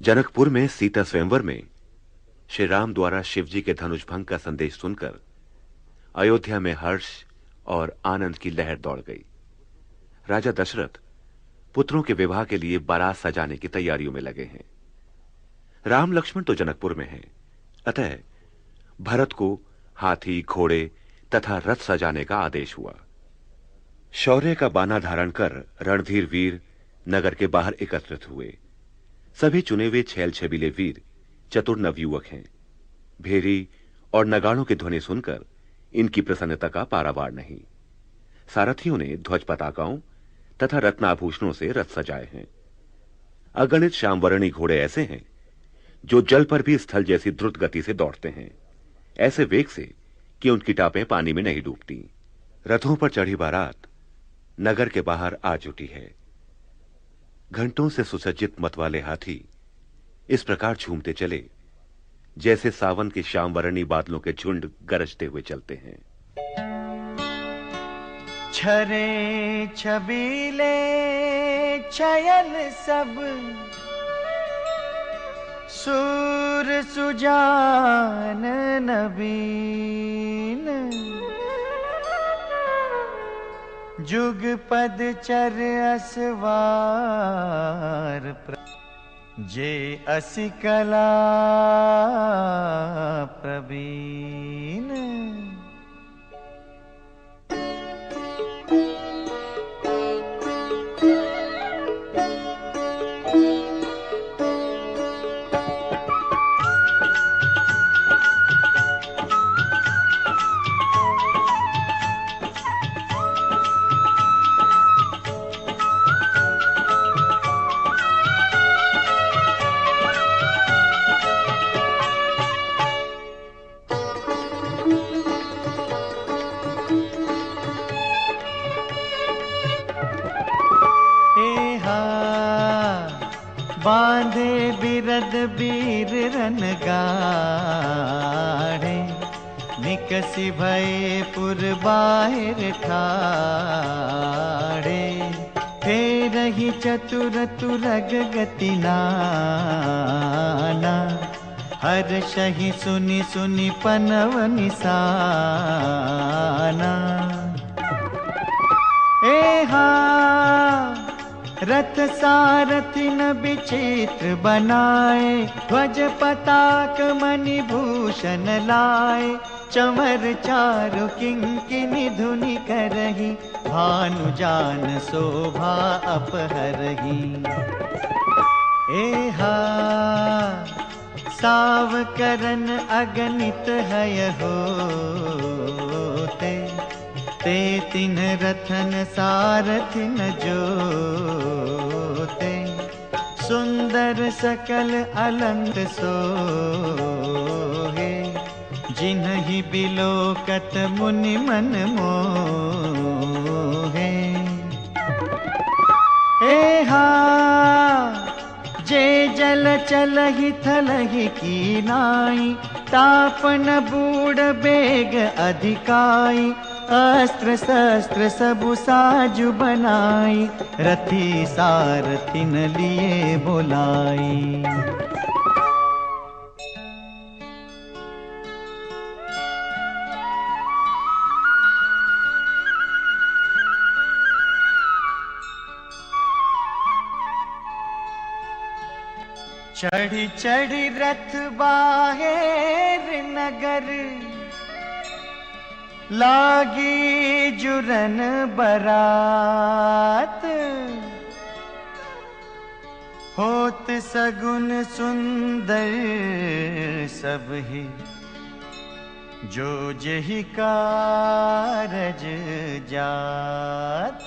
जनकपुर में सीता स्वयंवर में श्री राम द्वारा शिवजी के धनुष भंग का संदेश सुनकर अयोध्या में हर्ष और आनंद की लहर दौड़ गई। राजा दशरथ पुत्रों के विवाह के लिए बारात सजाने की तैयारियों में लगे हैं। राम लक्ष्मण तो जनकपुर में हैं, अतः भरत को हाथी, घोड़े तथा रथ सजाने का आदेश हुआ। शौर्य का बाना धारण कर रणधीर वीर नगर के बाहर एकत्रित हुए। सभी चुने हुए छैल छबीले वीर चतुर नवयुवक हैं। भेरी और नगाड़ों की ध्वनि सुनकर इनकी प्रसन्नता का पारावार नहीं। सारथियों ने ध्वज पताकाओं तथा रत्नाभूषणों से रथ सजाए हैं। अगणित श्यामवर्णी घोड़े ऐसे हैं जो जल पर भी स्थल जैसी द्रुत गति से दौड़ते हैं, ऐसे वेग से कि उनकी टापें पानी में नहीं डूबती। रथों पर चढ़ी बारात नगर के बाहर आ जुटी है। घंटों से सुसज्जित मतवाले हाथी इस प्रकार झूमते चले जैसे सावन के श्यामवर्णी बादलों के झुंड गरजते हुए चलते हैं। छरे छबीले छयल सब सूर सुजान नवीन, जुग पद चर असवार जे असि कला प्रवीण। बांधे बिरद बीर रन गाढ़े, निकसी भये पुर बाहिर ठाड़े। फेरहि चतुर तुरग गति नाना, हर्षहि सुनि सुनि पनव निसाना। एहा रथ सारथि न विचित्र बनाए, ध्वज पताक मणि भूषण लाए। चमर चारु किंकिनी धुनि करहि, भानु जान शोभा अपहरहि। एहा सावकरन अगणित हय होते, ते तिन रथन सारथि न जोते। सुंदर सकल अलंक सोहे, जिन्हि बिलोकत मुनि मन मोहे। एहा जे जल चलहि थलहि कीनाई, तापन बूढ़ बेग अधिकाई। अस्त्र शस्त्र सबु साजु बनाई, रथी सारथिन लिए बोलाई। चढ़ी चढ़ी रथ बाहेर नगर, लागी जुरन बरात। होत सगुन सुंदर सब ही, जो जेहि कारज जात।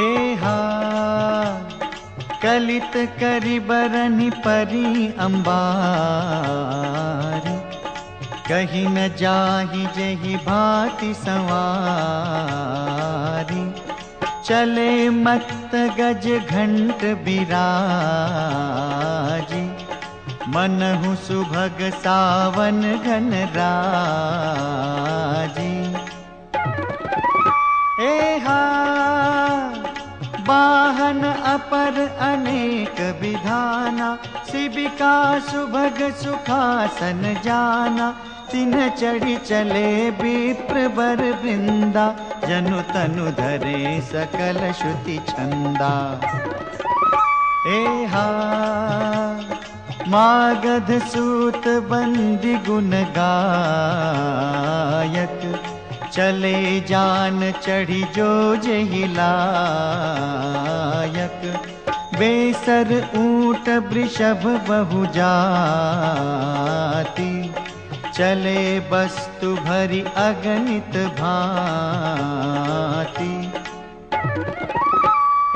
एहा कलित करि बरनि परि अंबारी, कहीं न जाहि जेहि भांति संवारी। चले मत्त गज घंट बिराजी, मनहु सुभग सावन घन राजी। वाहन अपर अनेक विधाना, शिविका सुभग सुखासन जाना, तिन चढ़ी चले विप्र वर वृंदा, जनु तनु धरे सकल श्रुति छंदा। एहा मागध सूत बंदी गुण गायक, चले जान चढ़ी जो जहि लायक, बेसर ऊंट वृषभ बहु जाति, चले वस्तु भरी अगणित भांति।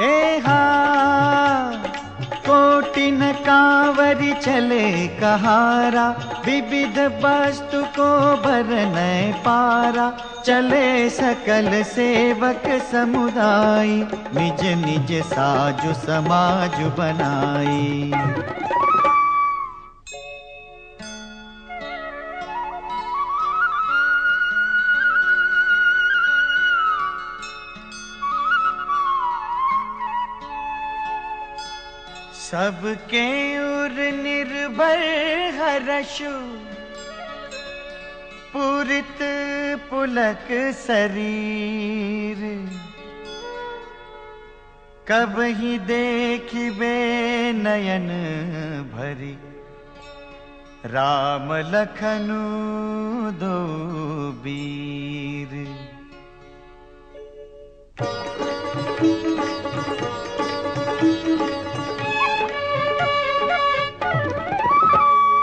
एहा कोटिन कांवरी चले कहारा, विविध वस्तु को भरनै पारा, चले सकल सेवक समुदाय, निज निज साजु समाजु बनाई। सबके उर निर्भर हरषु, पुरित पुलक शरीर, कबहि देखिबे नयन भरी, राम लखनु दो वीर।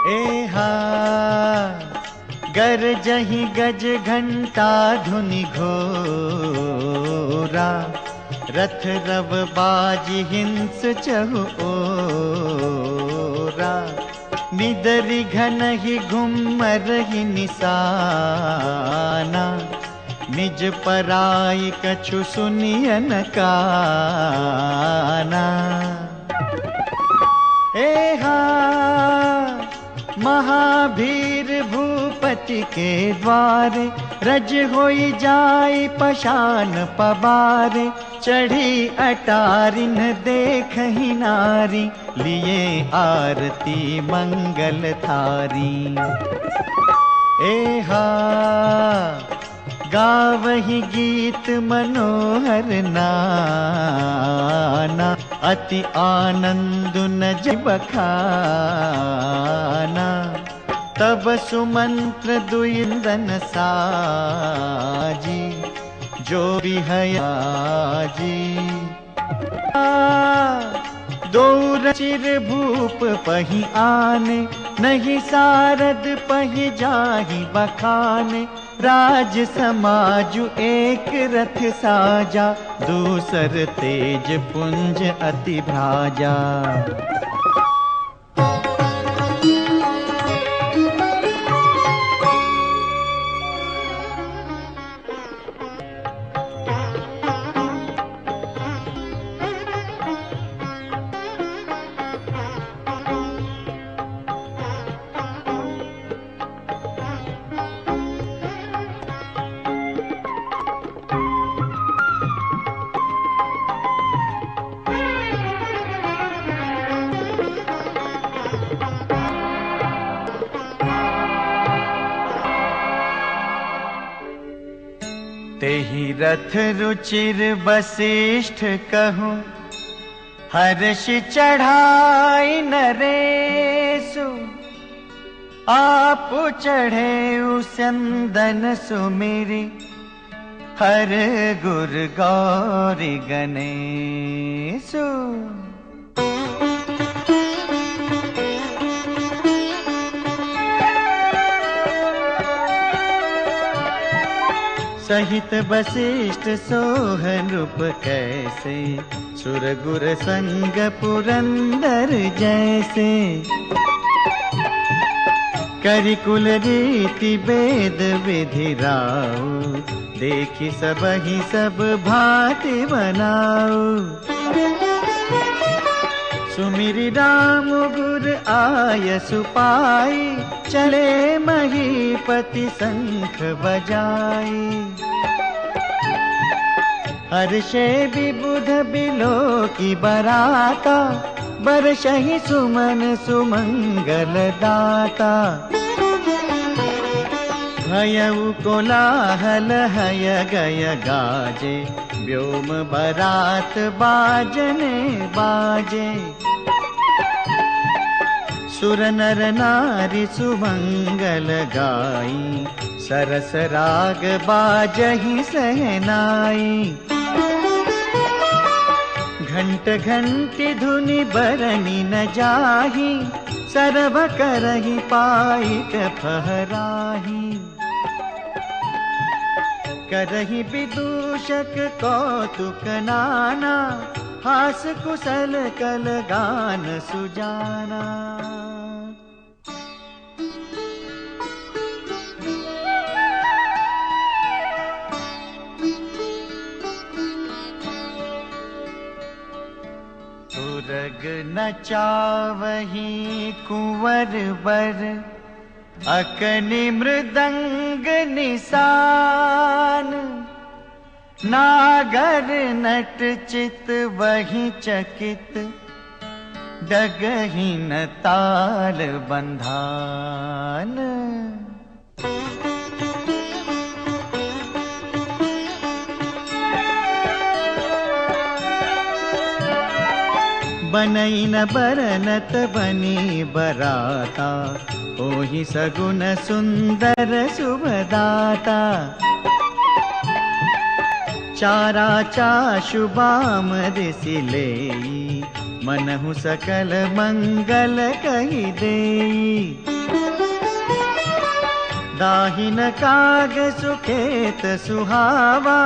एहा गरजहि गज घंटा धुनि घोरा, रथ रव बाजि हिंस चहु ओरा, निदरि घनहि घुम्मरहि निशाना, निज पराई कछु सुनिय न काना। एहा महाभीर भूपति के द्वारे, रज होई जाई पशान पबारे, चढ़ी अटारिन देखहि नारी, लिए आरती मंगल थारी। एहा गावहि गीत मनोहर नाना, अति आनंद न बखाना, तब सुमंत्र दुइंदन साजी, जो बिहयाजी। दौर चिर भूप पहि आने, नहीं सारद पहि जाहि बखाने, राज समाजु एक रथ साजा, दूसर तेज पुंज अति भ्राजा। तेहि रथ रुचिर वशिष्ठ कहूँ, हर्ष चढ़ाई नरेशु, आप चढ़े उसंदन सुमिरी, हर गुर गौरी गणेशु। सहित वशिष्ठ सोहन रूप कैसे, सुर गुर संग पुरंदर जैसे, करि कुल रीति वेद विधि राउ, देखि सबहि सब भांति बनाऊ। सुमिरि राम गुर आय सुपाई, चले महीपति शंख बजाई। हर्षे विबुध बिलो की बराता, बरसहि सुमन सुमंगल दाता। भयउ कोलाहल हय गय गाजे, व्योम बरात बाजने बाजे। सुर नर नारी सुमंगल गाई, सरस राग बाजहि सहनाई। घंट घंटी धुनि बरनी न जाही, सरभ करहि पाइक फहराही। करहि विदूषक कौतुक नाना, हास कुशल कल गान सुजाना। तुरग नचावही कुंवर बर, अकनि मृदंग निशान। नागर नट चित वही चकित, डगहि न ताल बंधान। बनई न बरनत बनी बराता, ओहि सगुन सुंदर शुभदाता। चारा चाशु बाम दिसि लेई, मनहु सकल मंगल कहि देई। दाहिन काग सुखेत सुहावा,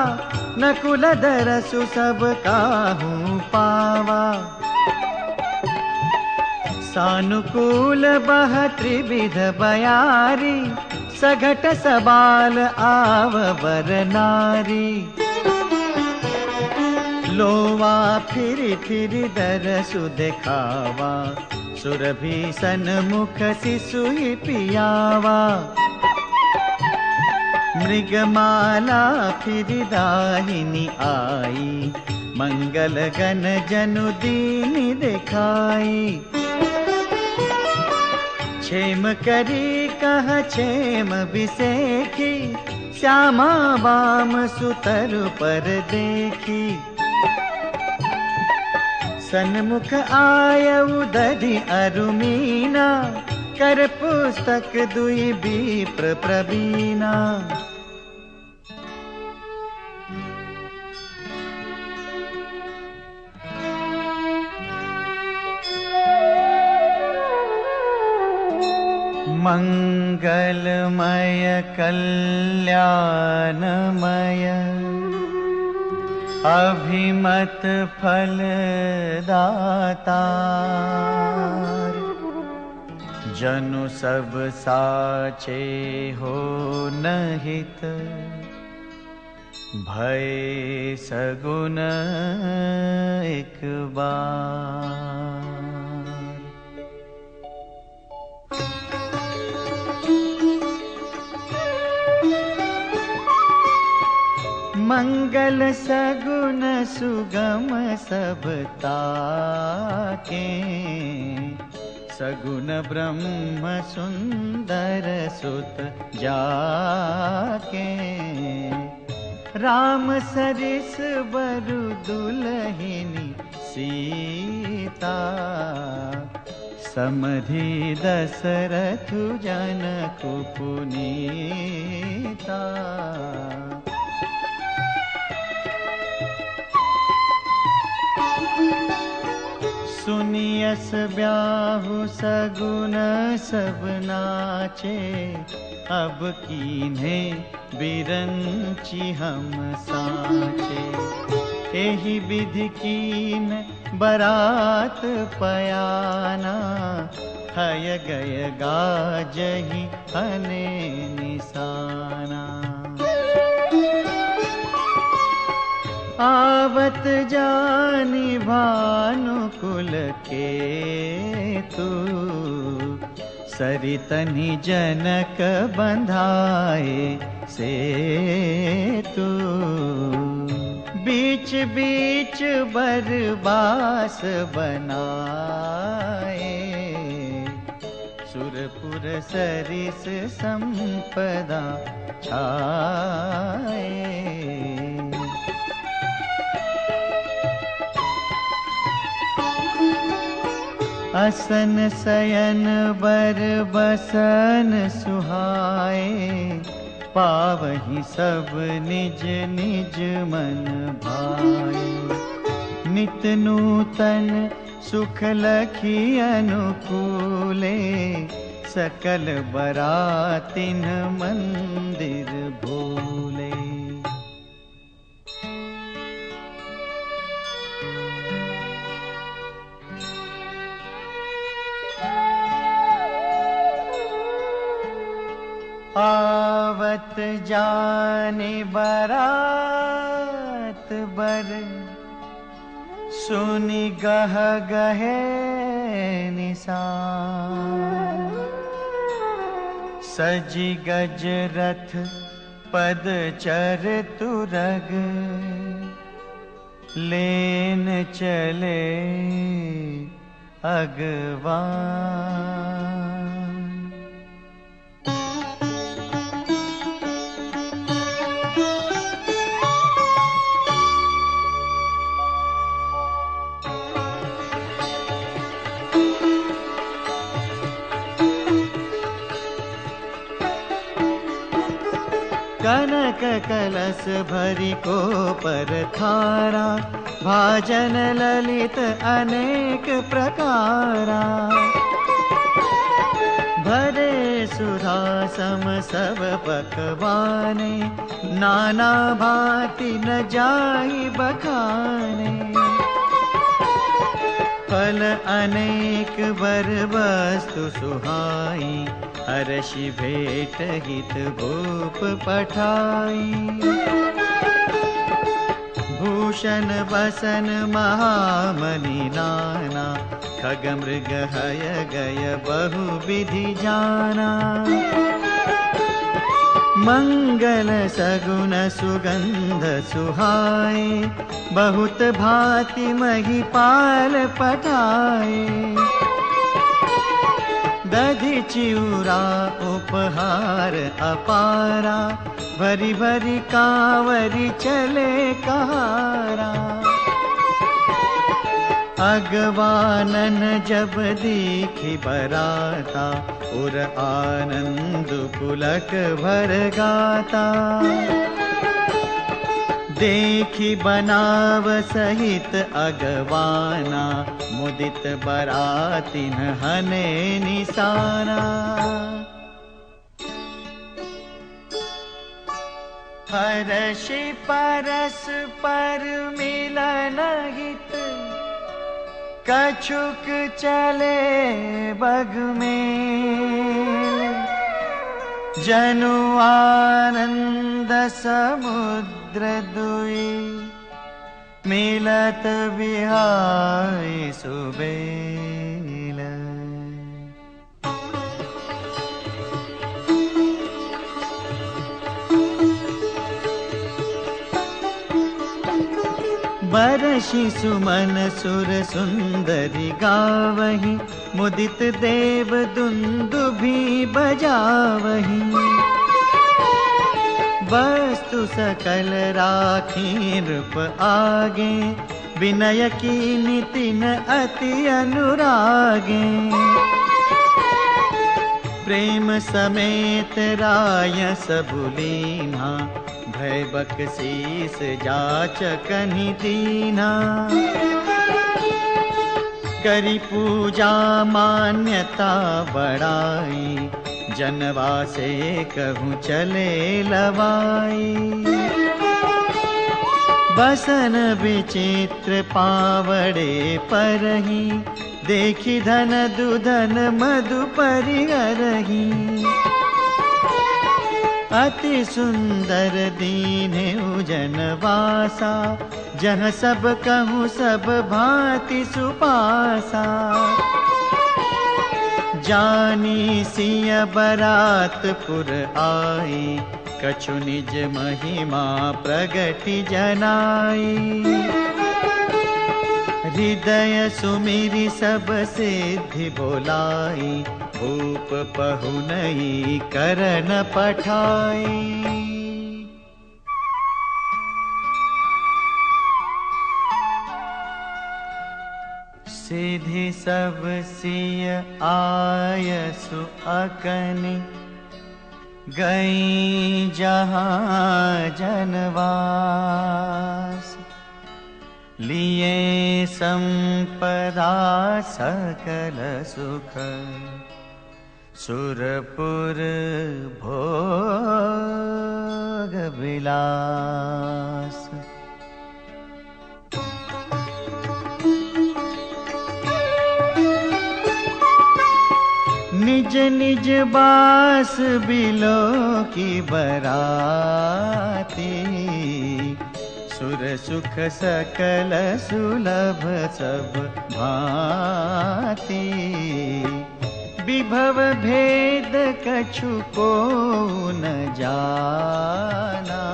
नकुल दरसु सब काहू पावा। सानुकूल बह त्रिविध बयारी, सघट सबाल आव बर नारी। लोवा फिरि फिरि दरसु देखावा, सुरभि सन्मुख सिसुहि पियावा। मृगमाला फिरि दाहिनी आई, मंगल गण जनु दीनि देखाई। क्षेम करी कह क्षेम बिसेखी, श्यामा बाम सुतरु पर देखी। सन्मुख आयउ दधि अरुमीना, कर पुस्तक दुई विप्र प्रवीणा। मंगलमय कल्याणमय, अभिमत फलदातार। जनु सब साचे हो नहित, भय सगुन एक बार। मंगल सगुन सुगम सब ताके, सगुन ब्रह्म सुंदर सुत जाके। राम सरिस बरु दुलहिनी सीता, समधि दशरथु जनकु पुनीता। सुनियस ब्याहु सगुन सब नाचे, अब कीन्हे बिरंची हम साचे। एहि विधि कीन बरात पयाना, हय गय गाजहि हने निशाना। आवत जानी भानुकुल के तू, सरितनि जनक बंधाए से तू। बीच बीच बरबास बनाए, सुरपुर सरिस संपदा छाए। असन शयन बर बसन सुहाए, पावहि सब निज निज मन भाए। नित नूतन सुख लखी अनुकूले, सकल बरातिन मंदिर भूले। आवत जाने बरात बर, सुनि गह गहे निशान। सजी गज रथ पद चर तुरग, लेन चले अगवान। कनक कलश भरी को पर थारा, भाजन ललित अनेक प्रकारा। भरे सुधा सम सब पकवाने, नाना भांति न जाहि बखाने। फल अनेक बर वस्तु सुहाई, हर्षि भेट हित भूप पठाई। भूषण बसन महामणि नाना, खग मृग हय गय बहु विधि जाना। मंगल सगुन सुगंध सुहाए, बहुत भांति महिपाल पठाए। दधि चिउरा उपहार अपारा, भरी भरी कांवरी चले कहारा। अगवानन जब दीखी बराता, उर आनंद पुलक भर गाता। देखी बनाव सहित अगवाना, मुदित बरातिन हने निशाना। हर्षि परस पर मिलन हित, कछुक चले बग में। जनु आनंद समुद्र दुई, मिलत बिहाई सुबेल। बरषि सुमन सुर सुंदरी गावही, मुदित देव दुंदुभि बजावही। वस्तु सकल राखी रूप आगे, विनय की नितिन अति अनुरागे। प्रेम समेत राय सबुलीना, भय बकसीस जाचकनि दीना। करी पूजा मान्यता बढ़ाई, जनवा से कहूँ चले लवाई। बसन विचित्र पावड़े परही, देखी धन दुधन मधु परिहरही। अति सुंदर दीने जनवासा, जह सब कहूँ सब भांति सुपासा। जानी सिय बरातपुर आई, कछु निज महिमा प्रगति जनाई। हृदय सुमिरि सब सिद्धि बोलाई, भूप पहुनई करन पठाई। सिद्धि सब सिय आयसु अकनि, गई जहाँ जनवास। लिए संपदा सकल सुख, सुरपुर भोग विलास। निज निज बास बिलो की बराती, सुर सुख सकल सुलभ सब भांति। विभव भेद कछु को न जाना,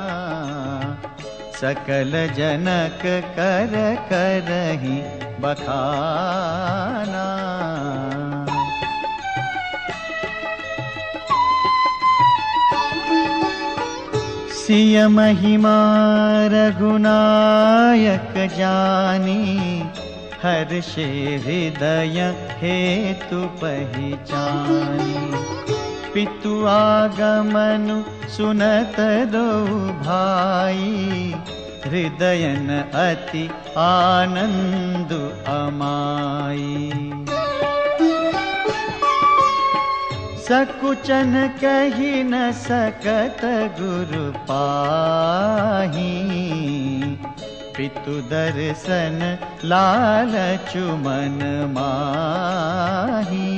सकल जनक कर करहि बखाना। सिय महिमा रघुनायक जानी, हर्षे हृदय हेतु पहिचानी। पितु आगमनु सुनत दो भाई, हृदयन अति आनंद अमाई। सकुचन कही न सकत गुरु पाही, पितु दर्शन लालचु मन माही।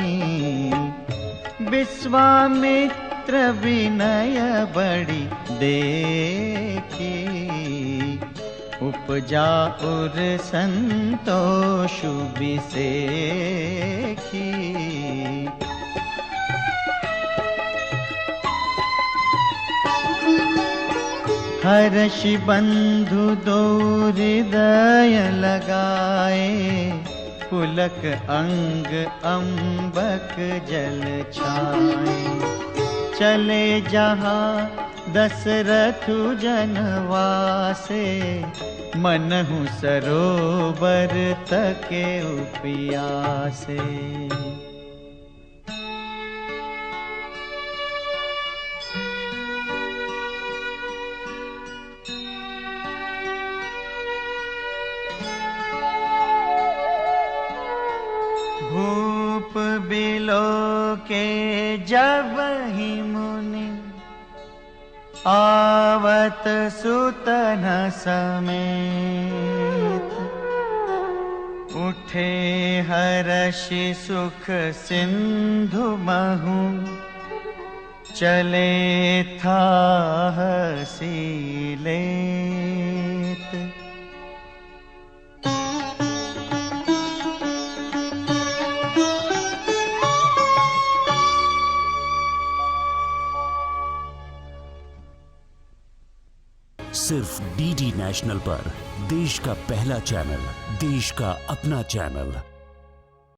विश्वामित्र विनय बड़ी देखी, उपजा उर संतोषु बिसेखी। हर्षि बंधु दो हृदय लगाए, पुलक अंग अम्बक जल छाए। चले जहाँ दशरथु जनवासे, मनहु सरोवर तके उपियासे। भूप बिलो के जब ही मुनि, आवत सुतन समेत। उठे हर्षि सुख सिंधु महु, चले था हसीलेत। सिर्फ डीडी नेशनल पर, देश का पहला चैनल, देश का अपना चैनल।